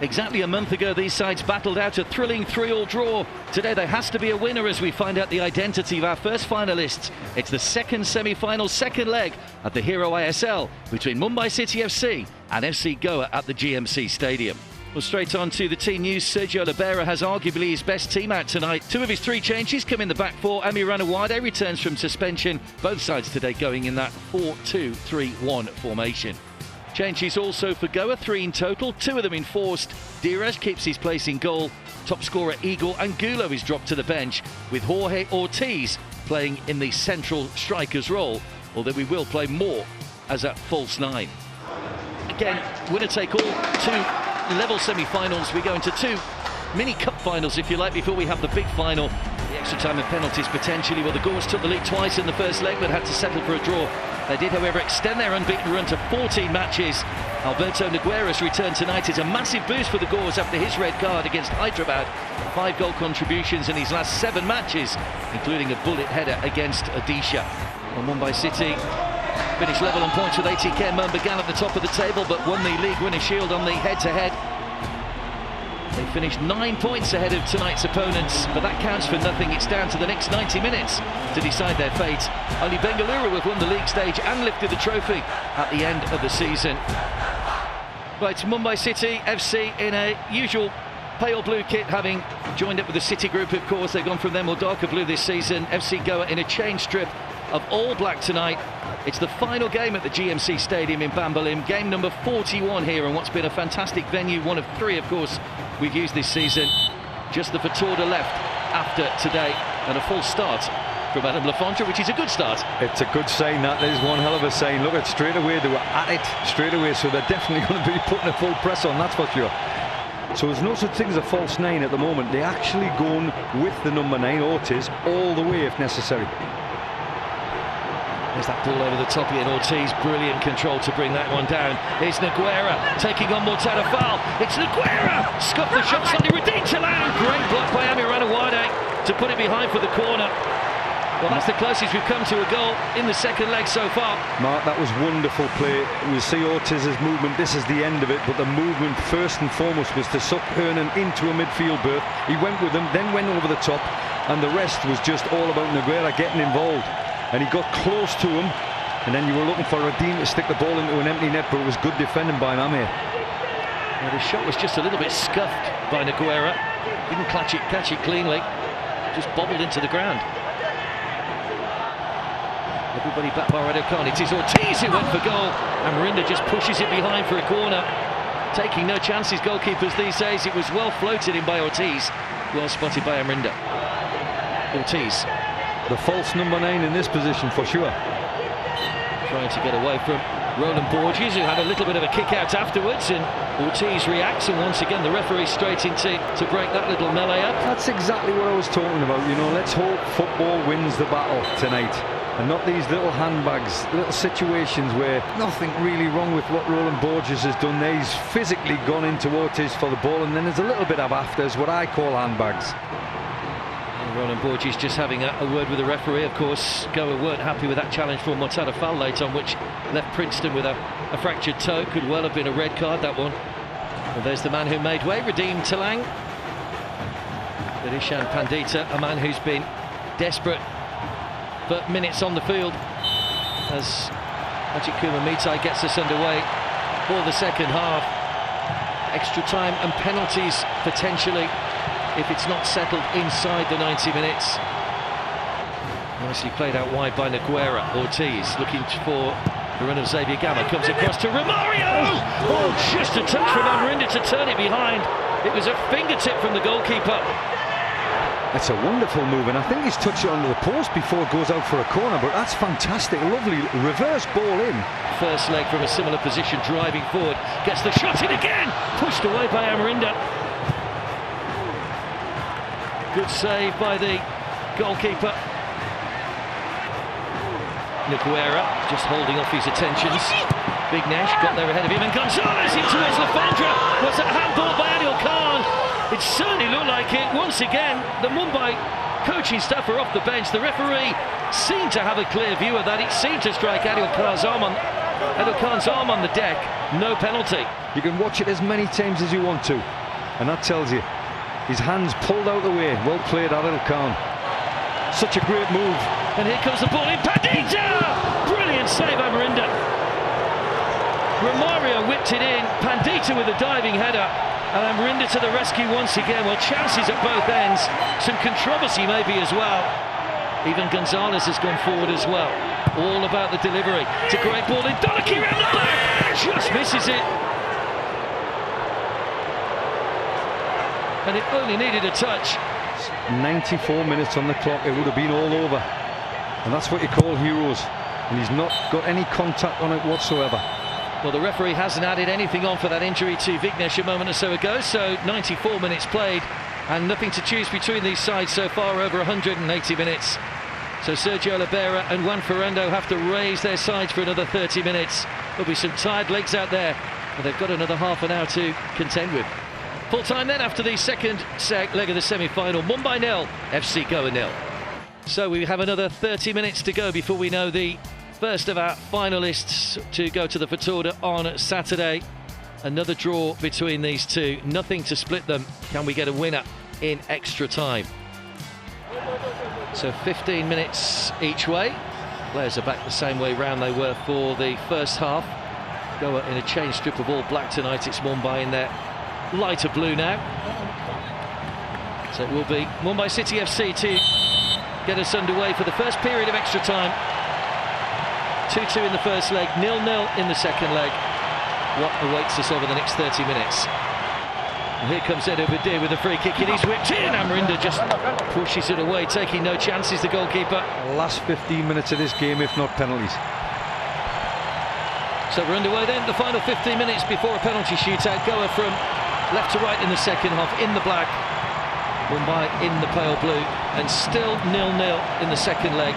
Exactly a month ago, these sides battled out a thrilling 3-3 draw. Today there has to be a winner as we find out the identity of our first finalists. It's the second semi-final, second leg at the Hero ISL between Mumbai City FC and FC Goa at the GMC Stadium. Well, straight on to the team news. Sergio Libera has arguably his best team out tonight. 2 of his 3 changes come in the back 4. Amrinder returns from suspension. Both sides today going in that 4-2-3-1 formation. Changes also for Goa, 3 in total, 2 of them enforced. Diraz keeps his place in goal. Top scorer Igor Angulo is dropped to the bench, with Jorge Ortiz playing in the central striker's role, although we will play more as a false 9. Again, winner take all, 2 level semi-finals. We go into 2 mini cup finals, if you like, before we have the big final. The extra time and penalties potentially. Well, the Gaurs took the lead twice in the first leg but had to settle for a draw. They did, however, extend their unbeaten run to 14 matches. Alberto Nogueira's return tonight is a massive boost for the Gaurs after his red card against Hyderabad. 5 goal contributions in his last 7 matches, including a bullet header against Odisha. Well, Mumbai City finished level on points with ATK and Mumbai at the top of the table, but won the League Winner Shield on the head-to-head. They finished 9 points ahead of tonight's opponents, but that counts for nothing. It's down to the next 90 minutes to decide their fate. Only Bengaluru have won the league stage and lifted the trophy at the end of the season. Right, Mumbai City FC in a usual pale blue kit, having joined up with the City group, of course. They've gone from their more darker blue this season. FC Goa in a change strip of all black tonight. It's the final game at the GMC Stadium in Bambolim, game number 41 here, and what's been a fantastic venue, one of 3, of course, we've used this season. Just the Fatorda left after today, and a full start from Adam Lafondra, which is a good start. It's a good sign. That is one hell of a sign. Look at straight away, they were at it straight away, so they're definitely going to be putting a full press on, that's for sure. So there's no such thing as a false 9 at the moment. They're actually going with the number 9, Ortiz, all the way if necessary. There's that ball over the top here, and Ortiz, brilliant control to bring that one down. Here's Nogueira taking on Mortada foul. It's Nogueira! Scuffed the shot, slightly redeemed to land. Great block by Amrinder to put it behind for the corner. Well, that's the closest we've come to a goal in the second leg so far. Mark, that was wonderful play. We see Ortiz's movement, this is the end of it, but the movement first and foremost was to suck Hernan into a midfield berth. He went with him, then went over the top, and the rest was just all about Nogueira getting involved. And he got close to him, and then you were looking for Redeem to stick the ball into an empty net, but it was good defending by Amir. Well, the shot was just a little bit scuffed by Nogueira. Didn't catch it cleanly, just bobbled into the ground. Everybody back by Red Khan. It is Ortiz who went for goal. Amrinder just pushes it behind for a corner. Taking no chances, goalkeepers these days. It was well floated in by Ortiz. Well spotted by Amrinder. Ortiz. The false number 9 in this position for sure. Trying to get away from Roland Borges, who had a little bit of a kick out afterwards, and Ortiz reacts, and once again the referee straight in to break that little melee up. That's exactly what I was talking about, you know. Let's hope football wins the battle tonight, and not these little handbags, little situations where nothing really wrong with what Roland Borges has done there. He's physically gone into Ortiz for the ball, and then there's a little bit of afters, what I call handbags. Roland Borges just having a word with the referee. Of course, Goa weren't happy with that challenge for Mortada foul late on, which left Princeton with a fractured toe. Could well have been a red card, that one. Well, there's the man who made way, Redeem Talang. But Ishan Pandita, a man who's been desperate for minutes on the field, as Ajit Kumar Mitai gets us underway for the second half. Extra time and penalties potentially, if it's not settled inside the 90 minutes. Nicely played out wide by Nogueira. Ortiz looking for the run of Xavier Gamma. Comes across to Romario! Oh, just a touch from Amrinder to turn it behind. It was a fingertip from the goalkeeper. That's a wonderful move, and I think he's touched it under the post before it goes out for a corner, but that's fantastic. Lovely reverse ball in. First leg from a similar position, driving forward. Gets the shot in again! Pushed away by Amrinder. Good save by the goalkeeper. Nogueira just holding off his attentions. Big Nash got there ahead of him, and Gonzalez in towards Lafondra. Was that handball by Adil Khan? It certainly looked like it. Once again, the Mumbai coaching staff are off the bench. The referee seemed to have a clear view of that. It seemed to strike Adil Khan's arm on Edil Khan's arm on the deck, no penalty. You can watch it as many times as you want to, and that tells you his hands pulled out the way. Well played, Edil Khan. Such a great move. And here comes the ball in. Pandita! Brilliant save, Amrinder. Romario whipped it in. Pandita with a diving header. And Amrinder to the rescue once again. Well, chances at both ends. Some controversy maybe as well. Even Gonzalez has gone forward as well. All about the delivery. It's a great ball in. Donachie round the back. Just misses it. And it only needed a touch. 94 minutes on the clock. It would have been all over. And that's what you call heroes. And he's not got any contact on it whatsoever. Well, the referee hasn't added anything on for that injury to Vignesh a moment or so ago. So 94 minutes played and nothing to choose between these sides so far, over 180 minutes. So Sergio Oliveira and Juan Ferrando have to raise their sides for another 30 minutes. There'll be some tired legs out there, but they've got another half an hour to contend with. Full time then after the second leg of the semi-final. Mumbai 0, FC Goa 0. So we have another 30 minutes to go before we know the first of our finalists to go to the Fatorda on Saturday. Another draw between these two, nothing to split them. Can we get a winner in extra time? So 15 minutes each way. Players are back the same way round they were for the first half. Goa in a change strip of all black tonight. It's Mumbai in their lighter blue now. So it will be Mumbai City FC to get us underway for the first period of extra time. 2-2 in the first leg, 0-0 in the second leg. What awaits us over the next 30 minutes? And here comes Edil Badir with a free kick, and he's whipped in. Amrinder just pushes it away, taking no chances, the goalkeeper. Last 15 minutes of this game, if not penalties. So we're underway then, the final 15 minutes before a penalty shootout. Goa from left to right in the second half, in the black. Mumbai in the pale blue, and still 0-0 in the second leg.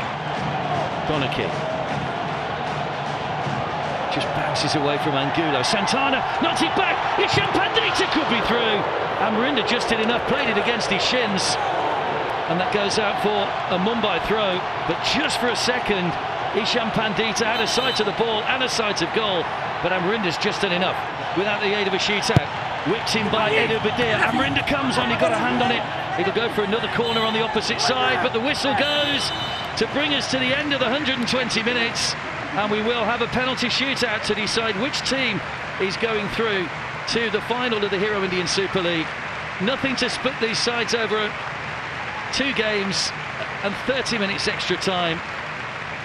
Donachie just bounces away from Angulo. Santana knocks it back. Isham Pandita could be through. Amrinder just did enough, played it against his shins, and that goes out for a Mumbai throw. But just for a second, Isham Pandita had a sight of the ball and a sight of goal, but Amrinder's just done enough without the aid of a shootout. Whipped in by Edil Badir. Amrinder comes on, he got a hand on it. It'll go for another corner on the opposite side, but the whistle goes to bring us to the end of the 120 minutes. And we will have a penalty shootout to decide which team is going through to the final of the Hero Indian Super League. Nothing to split these sides over 2 games and 30 minutes extra time.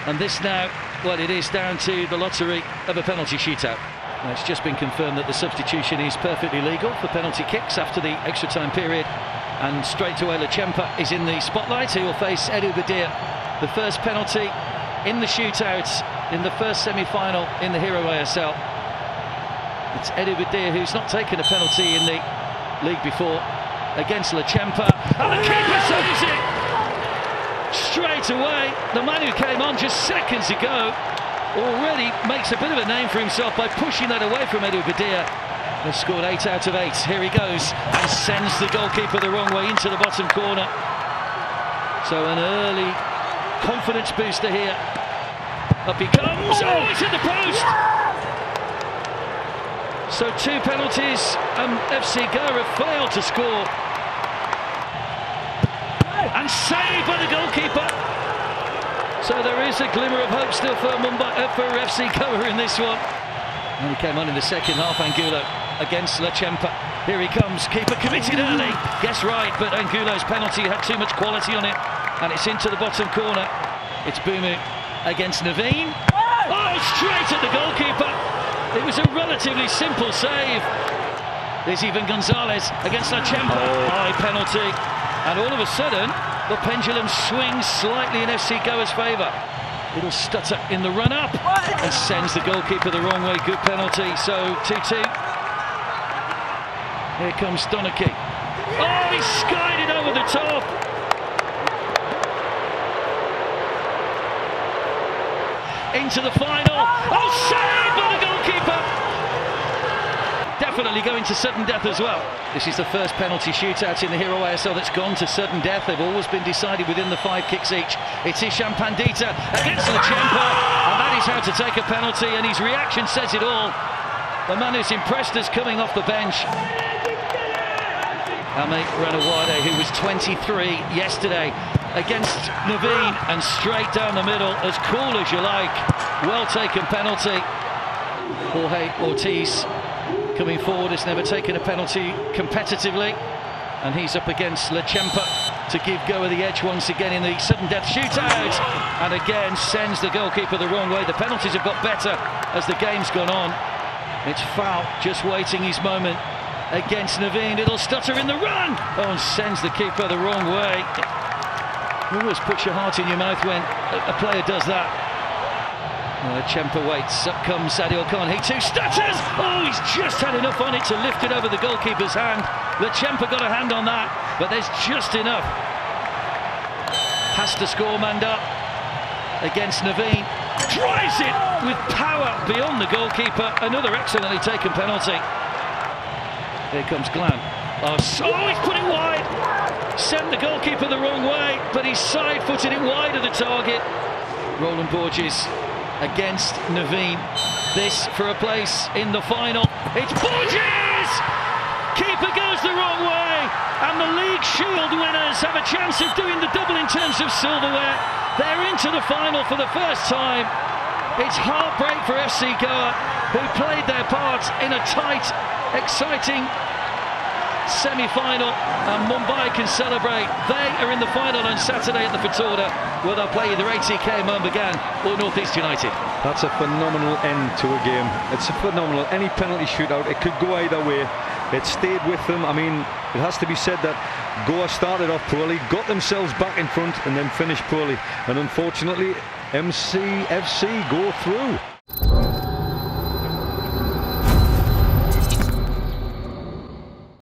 And this now, well, it is down to the lottery of a penalty shootout. Now, it's just been confirmed that the substitution is perfectly legal for penalty kicks after the extra time period. And straight away, Lachempa is in the spotlight. He will face Edil Badir. The first penalty in the shootouts in the first semi-final in the Hero ISL. It's Edil Badir who's not taken a penalty in the league before against Lachempa, and the keeper saves it straight away. The man who came on just seconds ago already makes a bit of a name for himself by pushing that away from Edil Badir. They've scored 8 out of 8. Here he goes and sends the goalkeeper the wrong way into the bottom corner. So an early confidence booster here. Up he comes. Oh, it's in the post. So 2 penalties, and FC Goa have failed to score. And saved by the goalkeeper. So there is a glimmer of hope still for for FC Goa in this one. And he came on in the second half, Angulo against Lachempa. Here he comes, keeper committed early. Guess right, but Angulo's penalty had too much quality on it, and it's into the bottom corner. It's Bumu against Naveen. Oh, straight at the goalkeeper. It was a relatively simple save. There's even Gonzalez against Lachempa. High penalty. And all of a sudden, the pendulum swings slightly in FC Goa's favour. Little stutter in the run-up and sends the goalkeeper the wrong way. Good penalty. So 2-2. Here comes Donachie. Oh, he skied it over the top. Into the final. Oh, saved by the goalkeeper. definitely going to sudden death as well. This is the first penalty shootout in the Hero ASL that's gone to sudden death. They've always been decided within the 5 kicks each. It's Isham Pandita against Lechempa, and that is how to take a penalty, and his reaction says it all. The man who's impressed us coming off the bench. Amrinder Singh, who was 23 yesterday, against Naveen, and straight down the middle, as cool as you like. Well taken penalty. Jorge Ortiz coming forward, has never taken a penalty competitively, and he's up against Lechempa to give Goa the edge once again in the sudden death shootout, and again sends the goalkeeper the wrong way. The penalties have got better as the game's gone on. It's foul, just waiting his moment against Naveen. It'll stutter in the run, and sends the keeper the wrong way. You always put your heart in your mouth when a player does that. Lechempa waits, up comes Sadio Khan, he too stutters! Oh, he's just had enough on it to lift it over the goalkeeper's hand. Lechempa got a hand on that, but there's just enough. Has to score Manda against Naveen. Drives it with power beyond the goalkeeper. Another excellently taken penalty. Here comes Glan. Oh, he's put it wide! Sent the goalkeeper the wrong way, but he's side-footed it wide of the target. Roland Borges against Naveen. This for a place in the final. It's Borges! Keeper goes the wrong way, and the League Shield winners have a chance of doing the double in terms of silverware. They're into the final for the first time. It's heartbreak for FC Goa, who played their part in a tight, exciting semi-final, and Mumbai can celebrate. They are in the final on Saturday at the Fatorda, where they'll play either ATK, Mumbai or North East United. That's a phenomenal end to a game. It's a phenomenal, any penalty shootout, it could go either way. It stayed with them. I mean, it has to be said that Goa started off poorly, got themselves back in front, and then finished poorly, and unfortunately MCFC go through.